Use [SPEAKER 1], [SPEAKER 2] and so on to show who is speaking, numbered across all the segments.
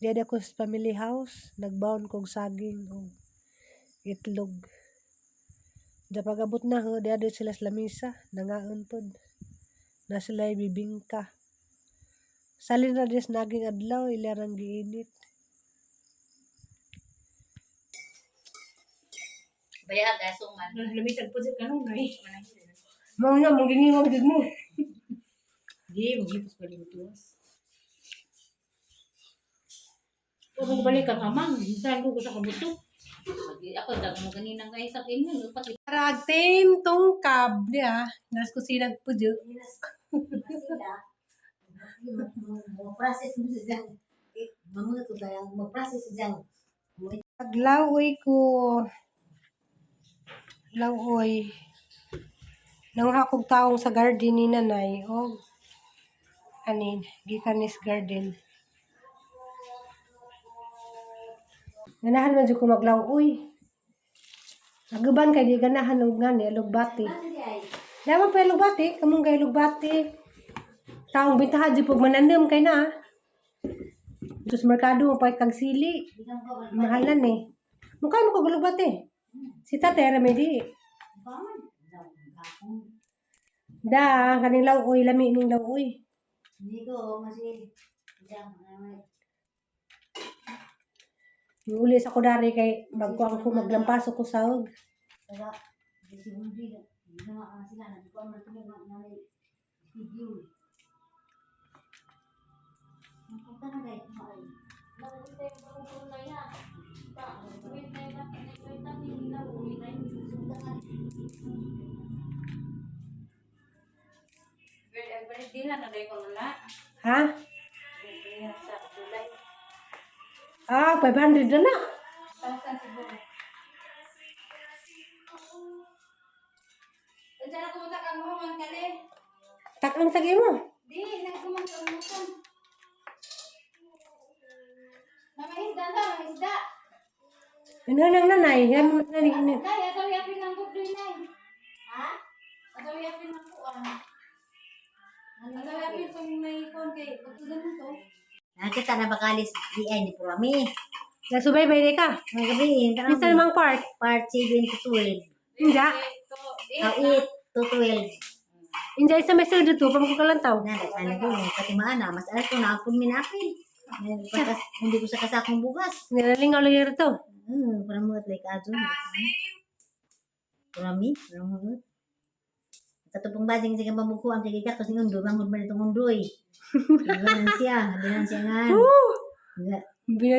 [SPEAKER 1] Diyan ako sa family house, nagbaon kong saging o itlog. Da pagabot na ho, diyan sila sa lamisa, nangaon pod. Na sila bibingka. Salin na dis naging adlaw, ilarang giinit.
[SPEAKER 2] Bayad ay suman.
[SPEAKER 3] Lamisag po sa kanong ngay.
[SPEAKER 1] Mao na mong giniwang jud mo.
[SPEAKER 3] Di, maglipos pa rin tuwas. Kung balik ang amang, saan ko sa kabuto?
[SPEAKER 2] Ako dag mo ganina nga isa inyo pati
[SPEAKER 1] Ragtim tungkab dia, nas kusinag pujo.
[SPEAKER 4] Mag-process mo siya. Mamunod ko kaya mag-process siya.
[SPEAKER 1] Paglaoy ko. Laoy. Nanguha kong taong sa garden ni nanay o anin, gikanis garden. Ganahan man jud ko maglaoy. Aguban kay di ganahan og ngani lugbati. Daman pa lugbati, kamong kay lugbati. Taong bintahan jud pug manandem kay na. Tus merkado mo pa kag sili. Mahalan eh. Mukha mo ko lugbati. Si Tate Remedy. Da, kaning laoy, lami ning laoy.
[SPEAKER 4] Hindi ko masih
[SPEAKER 1] Uli sa kudari kay magkuang ko maglampaso ko sahog.
[SPEAKER 4] Kaya di si Hundi ginawa sila na ko man tunog na video. Ang punta na dai kumain.
[SPEAKER 2] dihan na day ko na.
[SPEAKER 1] Ha?
[SPEAKER 2] Dihan sa July.
[SPEAKER 1] Ah, 500 na na.
[SPEAKER 2] Pasan siguro. Diyan ako sa kamuhan kali.
[SPEAKER 1] Takang tagi mo.
[SPEAKER 2] Di nagkumang sa umusan. Nangaisda sa isda.
[SPEAKER 1] Ano nang nanay? Yan mo nanig.
[SPEAKER 2] Kaya daw yapin ng budoy nay. Ha? Daw yapin ng kuan. Daw yapin kung may kon kay pagtugan mo to.
[SPEAKER 4] Nakita na bakalis di ay ni Purami.
[SPEAKER 1] Nasubaybay di ka.
[SPEAKER 4] May gabi,
[SPEAKER 1] Minsan mang part.
[SPEAKER 4] part 7 to 12.
[SPEAKER 1] Inja.
[SPEAKER 4] 8 to 12.
[SPEAKER 1] Inja isa may sila dito. Pamang ko kalantaw.
[SPEAKER 4] Ano ko, katimaan na. Mas alas ko na akong minapil. Hindi ko sa kasakong bukas.
[SPEAKER 1] Nilalingaw lang yun ito.
[SPEAKER 4] Parang mga like ajo. Purami, parang mga. Katupong bading sa pambukuan kay kakos ni undo, mangod man itong undoy. Binan siya nga.
[SPEAKER 1] Binan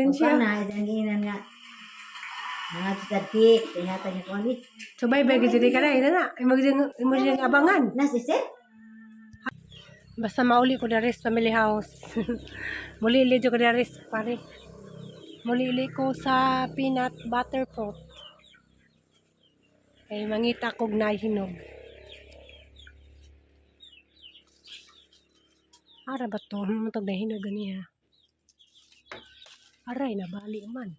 [SPEAKER 1] siya.
[SPEAKER 4] Na, ito ang ginan nga. Mga titati, kaya niya ko ulit.
[SPEAKER 1] Subaybay ka dito ka na. Ina na. Imo diyang abangan.
[SPEAKER 4] Nas, is it?
[SPEAKER 1] Basta mauli ko na rin sa family house. Mulili ko na rin pare. Mulili ko sa peanut butter pot. Kay mangita kog nahinog. Ara ba to? Matag nahinog ganiya. Aray, nabali man.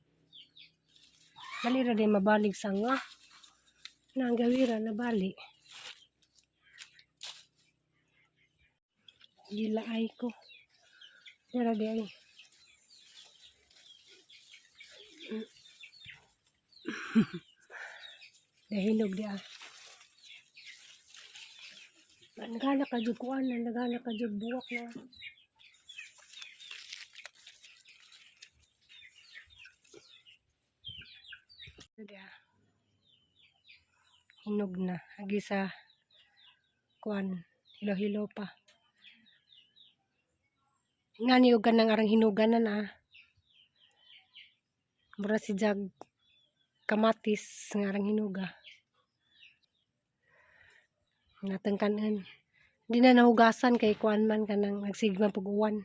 [SPEAKER 1] Bali ra din mabalig sa nga. Nang gawira nabali. Gilaay ko. Dara di ay. Nahinog di ah. Nagana ka jud kuan, nagana ka jud buwak na. Di ah. Hinog na. Agi sa kuan, hilo-hilo pa. Nga niyo ganang arang hinugan na na. Mura si jag kamatis nga arang hinuga. Natang kanan. Di na nahugasan kay kuan man kanang nagsigma pag-uwan.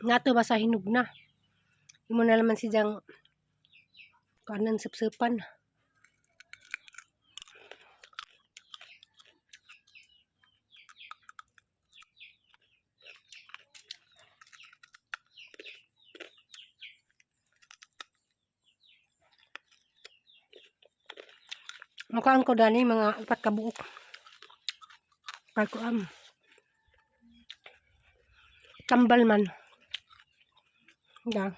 [SPEAKER 1] Nga to basa hinog na. Imo na naman si jang kanan sepsepan. Mukaan ko dani mga 4 ka buok. Kay ko tambal man. Da.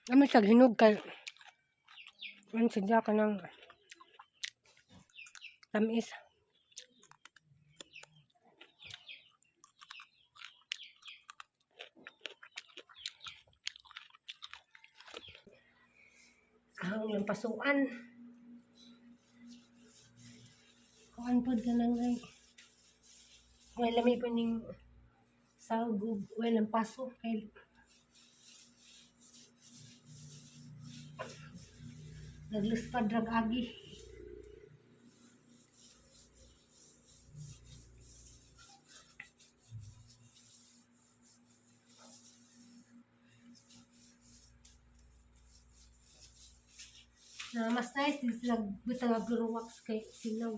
[SPEAKER 1] Kami sa hinog kay ang sadya ka ng tamis. Ang yung pasuan. Kuan pod ka nang ay. May lami pa ning sawgub, walang paso kay nagluspad rag agi. Na mas nice din sila butang blue wax kay sinaw.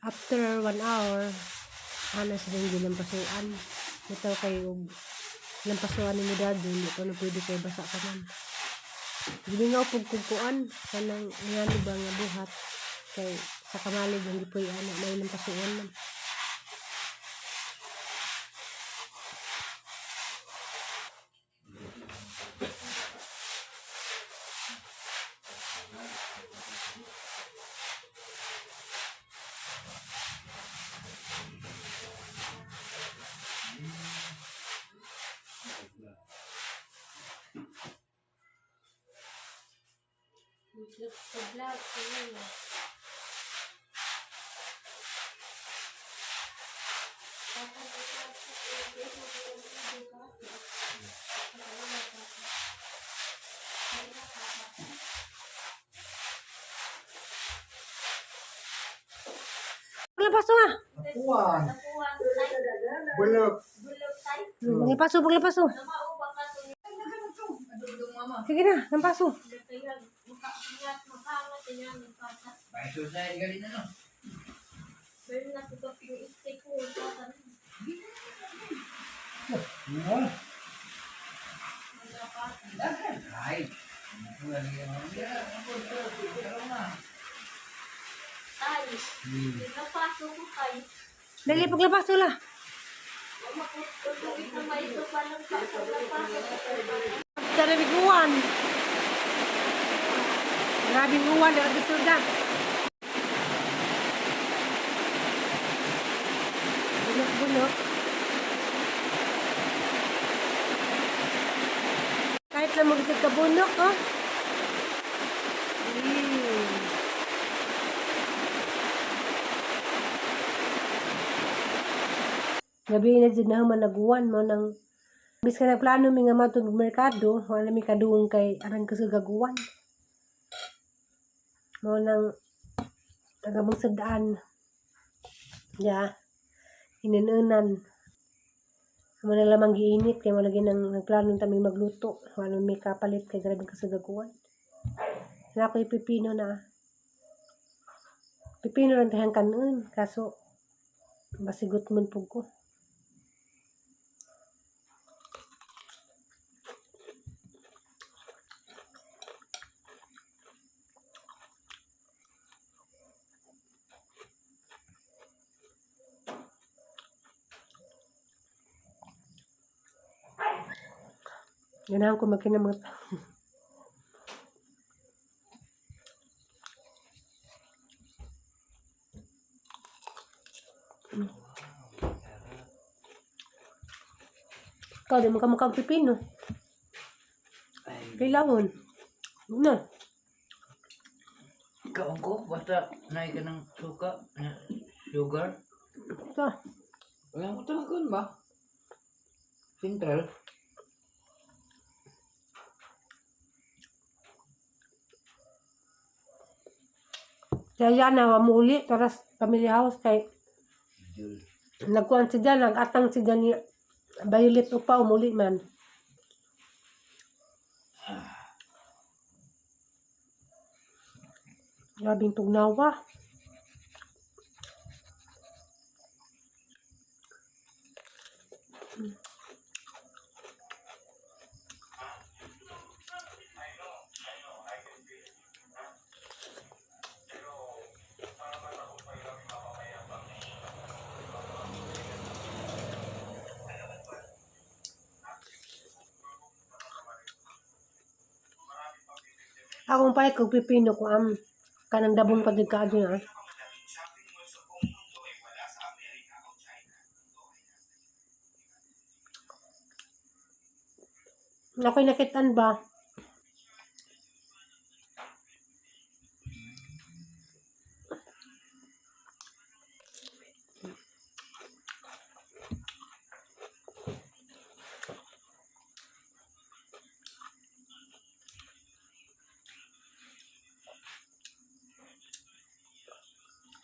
[SPEAKER 1] After 1 hour, ana sa rin gilampasuan. Ito kayo lampasuan ni Dad, hindi ko na pwede kayo basa ka man. Gilingaw pug kukuan kanang ngani ba nga buhat kay sa kamalig hindi po ana may lampasuan man.
[SPEAKER 3] Sa vlog, ano.
[SPEAKER 1] Wala paso nga.
[SPEAKER 5] Puan.
[SPEAKER 2] Nakuha ko tayo.
[SPEAKER 5] Bulok.
[SPEAKER 2] Bulog tayo.
[SPEAKER 1] Mga paso, mga paso.
[SPEAKER 2] Namaupa ka to.
[SPEAKER 1] Sige na, ng paso.
[SPEAKER 2] Kaya makaangat niya ng pata.
[SPEAKER 5] May suicide ka rin ano?
[SPEAKER 2] Pero nakikaping istek ko.
[SPEAKER 5] Ano? Ay.
[SPEAKER 2] Tayo. Napasok ko tayo.
[SPEAKER 1] Dali, paglapaso la.
[SPEAKER 2] Magpapagawin na may ito palang pasok na pasok.
[SPEAKER 1] Dari biguan. Grabe biguan, dari bisuda. Bulok-bulok. Kahit na mag-isip ka bunok, oh. Gabi na dyan na managuan mo ng bis ka na plano mi nga matun merkado, wala mi kaduong kay aran ka sa gaguan. Mo nang tagamang sadaan. Ya. Inanunan. Mo na lamang giinit kay mo lagi nang nagplano tami magluto. Wala mi kapalit kay grabe ka sa gaguan. Na ko'y pipino na. Pipino lang tayang kanon kaso basigot mun pug ko. Ganahan ko magkinamot. Ikaw, di mo ka mukhang pipino. Kailangan. Na.
[SPEAKER 5] Ikaw ko, basta naik ka ng suka, sugar.
[SPEAKER 1] Ito.
[SPEAKER 5] Walang ko talagon ba? Central.
[SPEAKER 1] Kaya na, mamuli. Taras pamilya house kay nagkuhan si dyan, nag-atang si dyan ni Violet upaw, muli man. Grabing tugnawa. Akong palit kong pipino ko kanang dabong pa ka dyan ah. Ako'y nakitaan ba?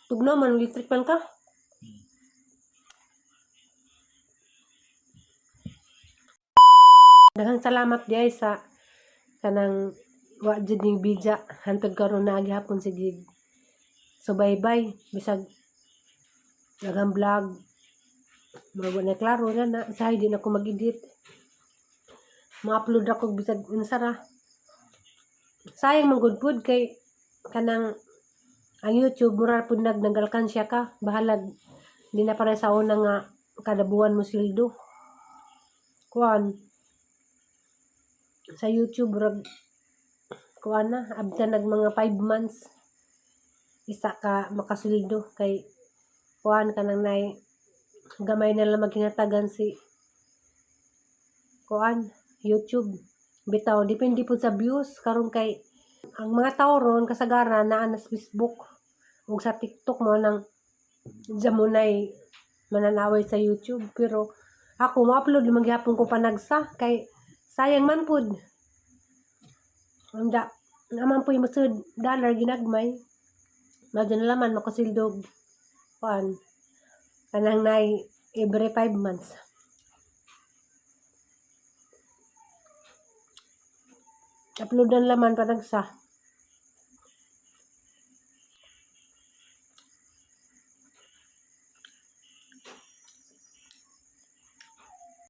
[SPEAKER 1] Tugnaw man, electric man ka? Daghang salamat diay sa kanang wa jud ning bija hantod karon na gihapon sige. So bye-bye bisag daghang vlog. Mao na klaro na sa di na ko mag-edit. Ma-upload ako bisag unsara. Sayang man gud pud kay kanang ang YouTube mura pud nagnagalkansya ka. Bahala di na para sa una nga kada buwan mo sildo. Kuan sa YouTube rag kuan na abta nag mga 5 months isa ka makasildo kay kuan ka nang nay gamay na lang maghinatagan si kuan YouTube bitaw depende po sa views karon kay Ang mga tao ron kasagaran naa na sa Facebook ug sa TikTok mo nang jamunay mananaway sa YouTube, pero ako ma-upload limang gihapon ko panagsa kay sayang man pud. Unda naman po yung $1 ginagmay. Medyo nalaman makasildog kuan kanang nay every 5 months. Uploadan laman panagsa.